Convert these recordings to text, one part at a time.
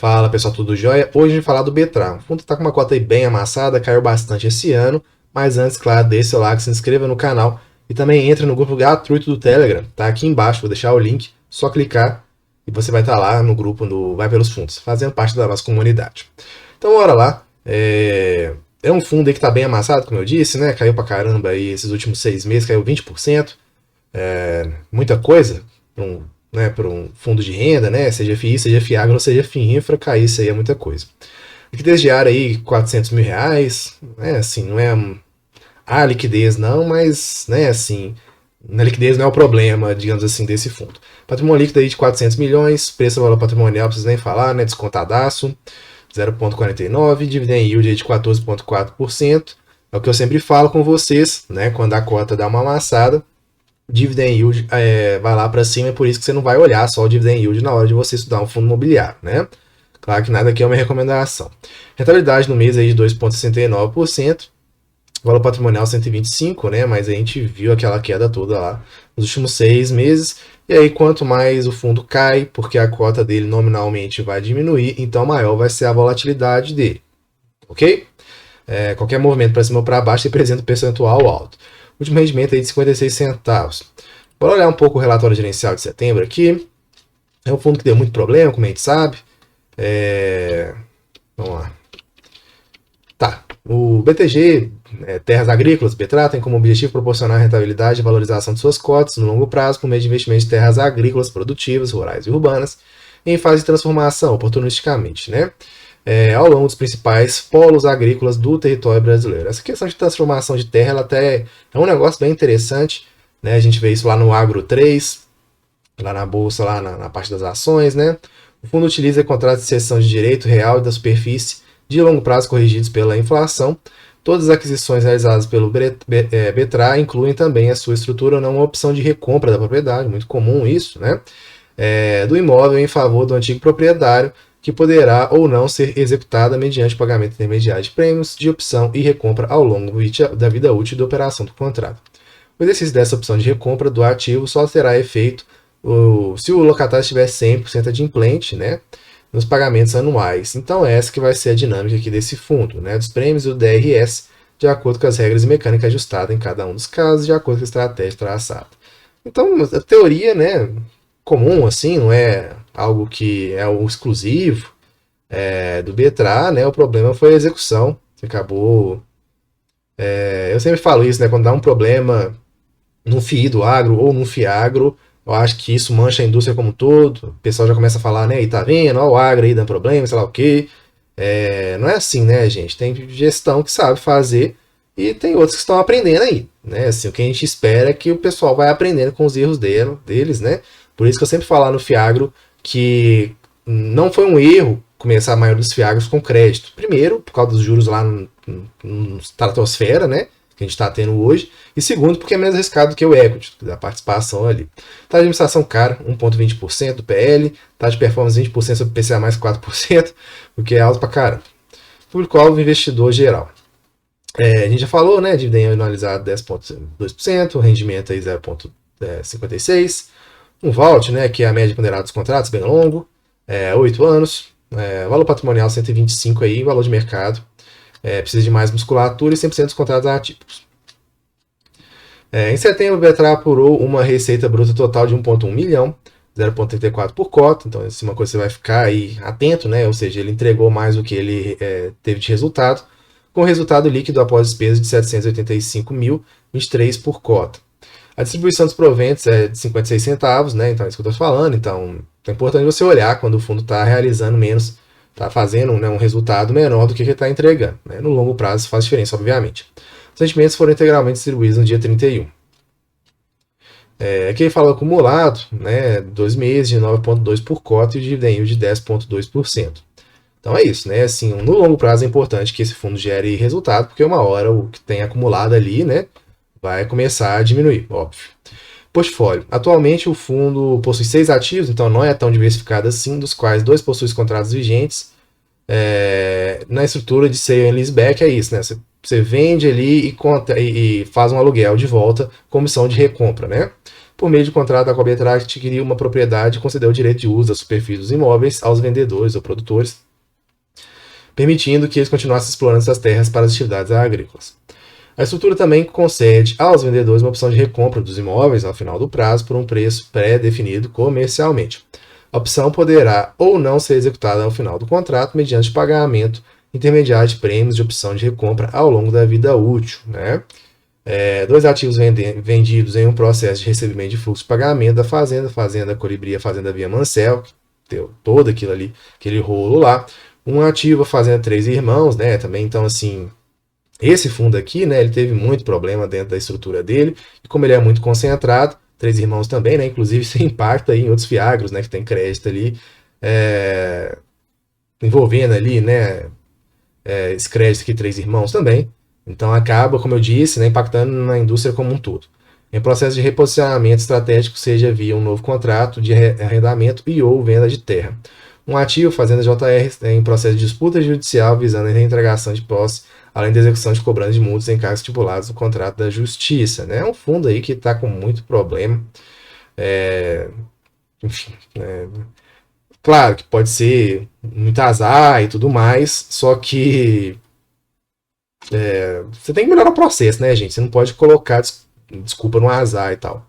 Fala pessoal, tudo jóia? Hoje a gente vai falar do Betrar. O fundo está com uma cota aí bem amassada, caiu bastante esse ano, mas antes, claro, deixe seu like, se inscreva no canal e também entre no grupo gratuito do Telegram, tá aqui embaixo, vou deixar o link, só clicar e você vai estar lá no grupo do Vai Pelos Fundos, fazendo parte da nossa comunidade. Então bora lá, é um fundo aí que está bem amassado, como eu disse, né? Caiu pra caramba aí esses últimos 6 meses, caiu 20%, muita coisa para um fundo de renda, né? Seja FI, seja FIAGRO, ou seja FIINFRA, cair isso aí é muita coisa. Liquidez diária aí, R$400 mil, né? Assim, não é a liquidez não, mas, né, assim, na liquidez não é o problema, digamos assim, desse fundo. Patrimônio líquido aí de 400 milhões, preço valor patrimonial, não preciso nem falar, né? Descontadaço, 0,49, dividend yield aí de 14,4%. É o que eu sempre falo com vocês, né? Quando a cota dá uma amassada, dividend yield vai lá para cima, é por isso que você não vai olhar só o dividend yield na hora de você estudar um fundo imobiliário, né? Claro que nada aqui é uma recomendação. Rentabilidade no mês aí de 2,69%, valor patrimonial 125, né? Mas a gente viu aquela queda toda lá nos últimos 6 meses. E aí, quanto mais o fundo cai, porque a cota dele nominalmente vai diminuir, então maior vai ser a volatilidade dele, ok? Qualquer movimento para cima ou para baixo representa um percentual alto. Último rendimento aí de 56 centavos. Bora olhar um pouco o relatório gerencial de setembro aqui. É um fundo que deu muito problema, como a gente sabe. Vamos lá. Tá. O BTG, Terras Agrícolas, Betrar, tem como objetivo proporcionar rentabilidade e valorização de suas cotas no longo prazo por meio de investimento de terras agrícolas, produtivas, rurais e urbanas, em fase de transformação, oportunisticamente, né? Ao longo dos principais polos agrícolas do território brasileiro. Essa questão de transformação de terra ela até é um negócio bem interessante, né? A gente vê isso lá no Agro 3, lá na Bolsa, lá na parte das ações, né? O fundo utiliza contratos de cessão de direito real e da superfície de longo prazo corrigidos pela inflação. Todas as aquisições realizadas pelo Betrar incluem também a sua estrutura ou não uma opção de recompra da propriedade, muito comum isso, né? Do imóvel em favor do antigo proprietário, que poderá ou não ser executada mediante pagamento intermediário de prêmios de opção e recompra ao longo da vida útil da operação do contrato. O exercício dessa opção de recompra do ativo só terá efeito se o locatário estiver 100% adimplente, né, nos pagamentos anuais. Então essa que vai ser a dinâmica aqui desse fundo, né, dos prêmios do DRS, de acordo com as regras e mecânica ajustada em cada um dos casos, de acordo com a estratégia traçada. Então, a teoria, né, comum, assim, não é algo que é o exclusivo do Betrar, né? O problema foi a execução. Você acabou. Eu sempre falo isso, né? Quando dá um problema no FII do agro ou no FIAGRO, eu acho que isso mancha a indústria como um todo. O pessoal já começa a falar, né? E tá vendo? Ó, o agro aí dando problema, sei lá o quê. Não é assim, né, gente? Tem gestão que sabe fazer e tem outros que estão aprendendo aí, né? Assim, o que a gente espera é que o pessoal vai aprendendo com os erros deles, né? Por isso que eu sempre falo lá no FIAGRO que não foi um erro começar a maioria dos FIAGROs com crédito. Primeiro, por causa dos juros lá na estratosfera, né? Que a gente está tendo hoje. E segundo, porque é menos arriscado que o equity, da participação ali. Taxa de administração cara, 1,20% do PL. Taxa de performance 20% sobre PCA mais 4%, o que é alto pra caramba. Público-alvo investidor geral. A gente já falou, né? Dividendo anualizado 10,2%, rendimento aí 0,56%. Um vault, né, que é a média ponderada dos contratos, bem longo, 8 anos, valor patrimonial 125 aí, valor de mercado, precisa de mais musculatura e 100% dos contratos atípicos. Em setembro, o Betrar apurou uma receita bruta total de 1,1 milhão, 0,34 por cota, então isso é uma coisa que você vai ficar aí atento, né, ou seja, ele entregou mais do que ele teve de resultado, com resultado líquido após despesas de 785.023 por cota. A distribuição dos proventos é de 56 centavos, né? Então é isso que eu estou falando. Então é importante você olhar quando o fundo está realizando menos, está fazendo, né, um resultado menor do que ele está entregando, né? No longo prazo isso faz diferença, obviamente. Os rendimentos foram integralmente distribuídos no dia 31. Aqui ele fala acumulado, né? 2 meses de 9,2 por cota e o dividend yield de 10,2%. Então é isso, né? Assim, no longo prazo é importante que esse fundo gere resultado, porque uma hora o que tem acumulado ali, né, vai começar a diminuir, óbvio. Portfólio. Atualmente o fundo possui 6 ativos, então não é tão diversificado assim, dos quais 2 possuem contratos vigentes. Na estrutura de sale and leaseback é isso, né? Você vende ali e faz um aluguel de volta, comissão de recompra, né? por meio de contrato, a Cobertrac adquiriu uma propriedade e concedeu o direito de uso da superfície dos imóveis aos vendedores ou produtores, permitindo que eles continuassem explorando essas terras para as atividades agrícolas. A estrutura também concede aos vendedores uma opção de recompra dos imóveis ao final do prazo por um preço pré-definido comercialmente. A opção poderá ou não ser executada ao final do contrato mediante pagamento intermediário de prêmios de opção de recompra ao longo da vida útil, né? Dois ativos vendidos em um processo de recebimento de fluxo de pagamento da Fazenda Colibri, a Fazenda Via Mancel, que deu todo aquilo ali, aquele rolo lá. Um ativo, a Fazenda Três Irmãos, né? Também, então, assim, esse fundo aqui, né? Ele teve muito problema dentro da estrutura dele, e como ele é muito concentrado, Três Irmãos também, né? Inclusive, isso impacta aí em outros fiagros, né? Que tem crédito ali, envolvendo ali, né? Esse crédito aqui, Três Irmãos também. Então acaba, como eu disse, né, impactando na indústria como um todo. Em processo de reposicionamento estratégico, seja via um novo contrato de arrendamento e ou venda de terra. Um ativo, Fazenda JR, em processo de disputa judicial visando a reintegração de posse, além da execução de cobrança de multas em casos estipulados no contrato da Justiça. Né? É um fundo aí que está com muito problema. Enfim, claro que pode ser muito azar e tudo mais, só que você tem que melhorar o processo, né, gente? Você não pode colocar desculpa no azar e tal.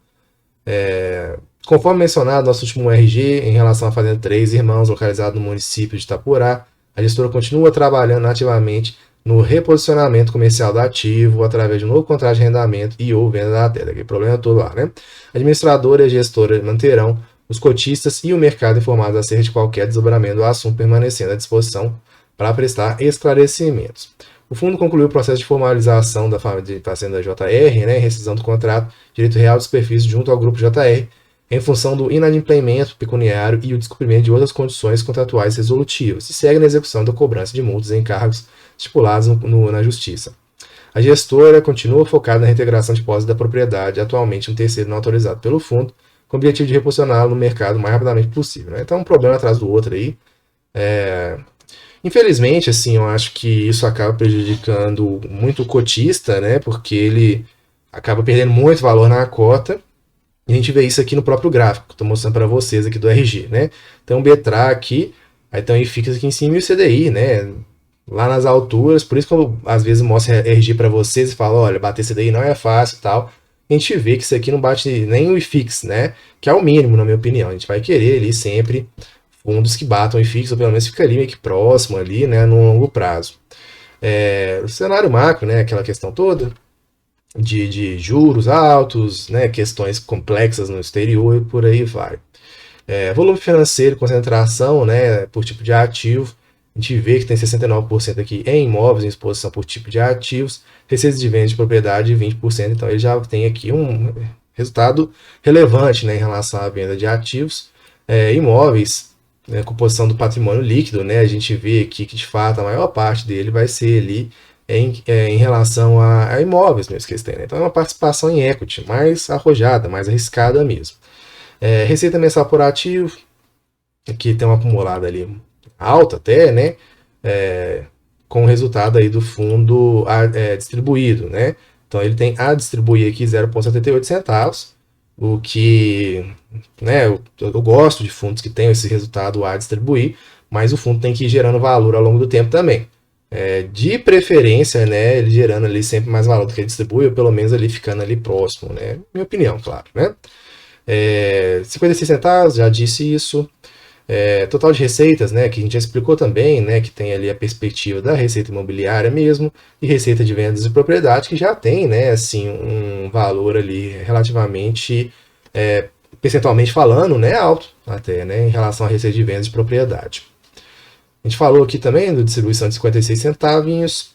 Conforme mencionado, nosso último RG, em relação à Fazenda Três Irmãos, localizado no município de Itapurá, a gestora continua trabalhando ativamente no reposicionamento comercial do ativo através de um novo contrato de arrendamento e ou venda da terra. Aquele problema todo lá, né? A administradora e a gestora manterão os cotistas e o mercado informados acerca de qualquer desdobramento do assunto, permanecendo à disposição para prestar esclarecimentos. O fundo concluiu o processo de formalização da Fazenda JR, né, rescisão do contrato, direito real de superfície junto ao grupo JR, em função do inadimplemento pecuniário e o descumprimento de outras condições contratuais resolutivas, e segue na execução da cobrança de multas e encargos estipulados na Justiça. A gestora continua focada na reintegração de posse da propriedade, atualmente um terceiro não autorizado pelo fundo, com o objetivo de reposicioná-lo no mercado o mais rapidamente possível. Né? Então, um problema atrás do outro aí. Infelizmente, assim, eu acho que isso acaba prejudicando muito o cotista, né? Porque ele acaba perdendo muito valor na cota. E a gente vê isso aqui no próprio gráfico, que eu estou mostrando para vocês aqui do RG, né? Então, o BTRA aqui, aí então ele fica aqui em cima e o CDI, né? Lá nas alturas, por isso que eu às vezes mostro RG para vocês e falo, olha, bater CDI não é fácil e tal. A gente vê que isso aqui não bate nem o IFIX, né? Que é o mínimo, na minha opinião. A gente vai querer ali sempre fundos que batam o IFIX, ou pelo menos fica ali meio que próximo ali, né, no longo prazo. O cenário macro, né, aquela questão toda de juros altos, né, questões complexas no exterior e por aí vai. Volume financeiro, concentração, né, por tipo de ativo, a gente vê que tem 69% aqui em imóveis, em exposição por tipo de ativos, receitas de venda de propriedade 20%, então ele já tem aqui um resultado relevante, né, em relação à venda de ativos. Imóveis, composição do patrimônio líquido, né? A gente vê aqui que de fato a maior parte dele vai ser ali em relação a imóveis mesmo que eles têm, né? Então é uma participação em equity mais arrojada, mais arriscada mesmo. Receita mensal por ativo, que tem uma acumulada ali alta até, né? Com o resultado aí do fundo distribuído, né? Então ele tem a distribuir aqui 0,78 centavos, o que, né, eu gosto de fundos que tenham esse resultado a distribuir, mas o fundo tem que ir gerando valor ao longo do tempo também. De preferência, né, ele gerando ali sempre mais valor do que ele distribui, ou pelo menos ali ficando ali próximo, né? Minha opinião, claro, né? 56 centavos, já disse isso. Total de receitas, né, que a gente já explicou também, né, que tem ali a perspectiva da receita imobiliária mesmo, e receita de vendas de propriedade, que já tem, né, assim, um valor ali relativamente, percentualmente falando, né, alto até, né, em relação à receita de vendas de propriedade. A gente falou aqui também da distribuição de 56 centavinhos,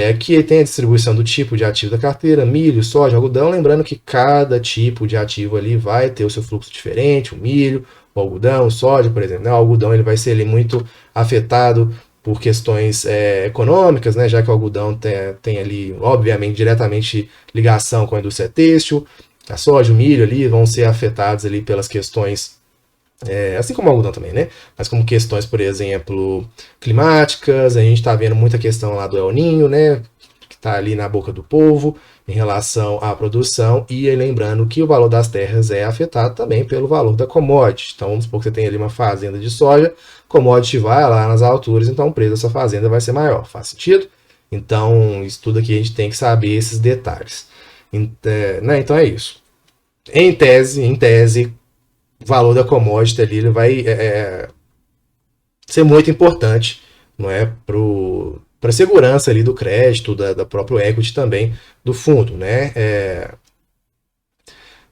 aqui tem a distribuição do tipo de ativo da carteira, milho, soja, algodão, lembrando que cada tipo de ativo ali vai ter o seu fluxo diferente, o milho, o algodão, o soja, por exemplo, né? O algodão ele vai ser ali muito afetado por questões econômicas, né? Já que o algodão tem ali, obviamente, diretamente ligação com a indústria têxtil, a soja, o milho ali vão ser afetados ali pelas questões, assim como o algodão também, né? Mas como questões, por exemplo, climáticas, a gente está vendo muita questão lá do El Niño, né? está ali na boca do povo em relação à produção, e aí lembrando que o valor das terras é afetado também pelo valor da commodity. Então vamos supor que você tem ali uma fazenda de soja, commodity vai lá nas alturas, então o preço dessa fazenda vai ser maior. Faz sentido? Então isso tudo aqui a gente tem que saber esses detalhes. Então é isso. Em tese, o valor da commodity ali ele vai ser muito importante, não é, para a segurança ali do crédito, da próprio equity também do fundo, né?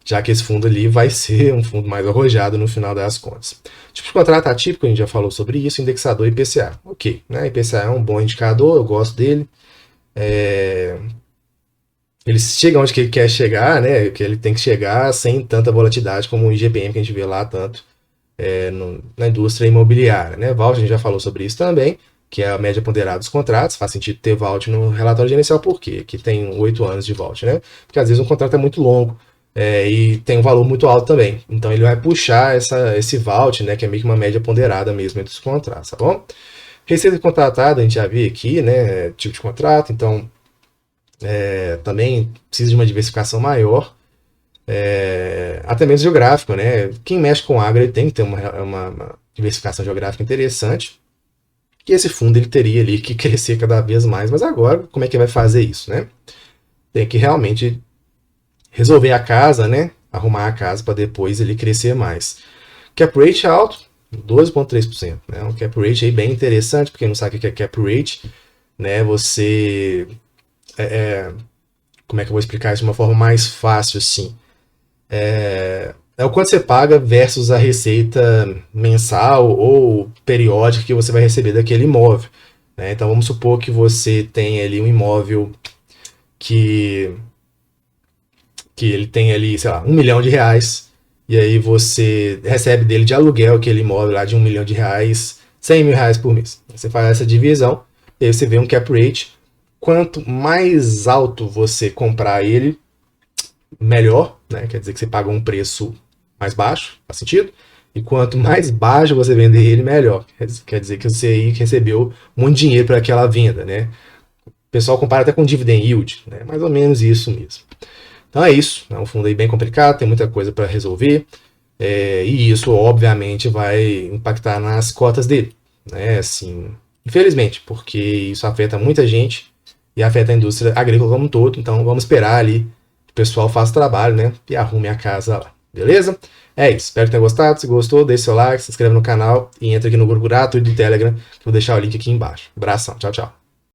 Já que esse fundo ali vai ser um fundo mais arrojado no final das contas. Tipo de contrato atípico, a gente já falou sobre isso, indexador IPCA. Ok, né? IPCA é um bom indicador, eu gosto dele. Ele chega onde que ele quer chegar, né? Que ele tem que chegar sem tanta volatilidade como o IGPM que a gente vê lá tanto na indústria imobiliária, né? Vault, a gente já falou sobre isso também, que é a média ponderada dos contratos. Faz sentido ter Vault no relatório gerencial, por quê? Que tem 8 anos de Vault, né? Porque às vezes um contrato é muito longo e tem um valor muito alto também. Então ele vai puxar esse Vault, né? Que é meio que uma média ponderada mesmo entre os contratos, tá bom? Receita contratada, a gente já viu aqui, né? Tipo de contrato, então também precisa de uma diversificação maior. Até mesmo geográfico, né? Quem mexe com agro ele tem que ter uma diversificação geográfica interessante. E esse fundo ele teria ali que crescer cada vez mais. Mas agora, como é que vai fazer isso, né? Tem que realmente resolver a casa, né? Arrumar a casa para depois ele crescer mais. Cap rate alto, 12,3%. Né? Um cap rate aí bem interessante, porque quem não sabe o que é cap rate, né? Você... como é que eu vou explicar isso de uma forma mais fácil assim? É o quanto você paga versus a receita mensal ou periódica que você vai receber daquele imóvel, né? Então vamos supor que você tem ali um imóvel que ele tem ali, sei lá, R$1 milhão, e aí você recebe dele de aluguel aquele imóvel lá de R$1 milhão, R$100 mil por mês. Você faz essa divisão e aí você vê um cap rate. Quanto mais alto você comprar ele, melhor, né? Quer dizer que você paga um preço mais baixo, faz sentido? E quanto mais baixo você vender ele, melhor. Quer dizer que você aí recebeu muito dinheiro para aquela venda, né? O pessoal compara até com dividend yield, né? Mais ou menos isso mesmo. Então é isso, é um fundo aí bem complicado, tem muita coisa para resolver, e isso obviamente vai impactar nas cotas dele, né? Assim, infelizmente, porque isso afeta muita gente e afeta a indústria agrícola como um todo. Então vamos esperar ali que o pessoal faça o trabalho, né? E arrume a casa lá, beleza? É isso, espero que tenha gostado. Se gostou, deixe seu like, se inscreve no canal e entra aqui no grupo gratuito do Telegram, que eu vou deixar o link aqui embaixo. Abração, tchau, tchau.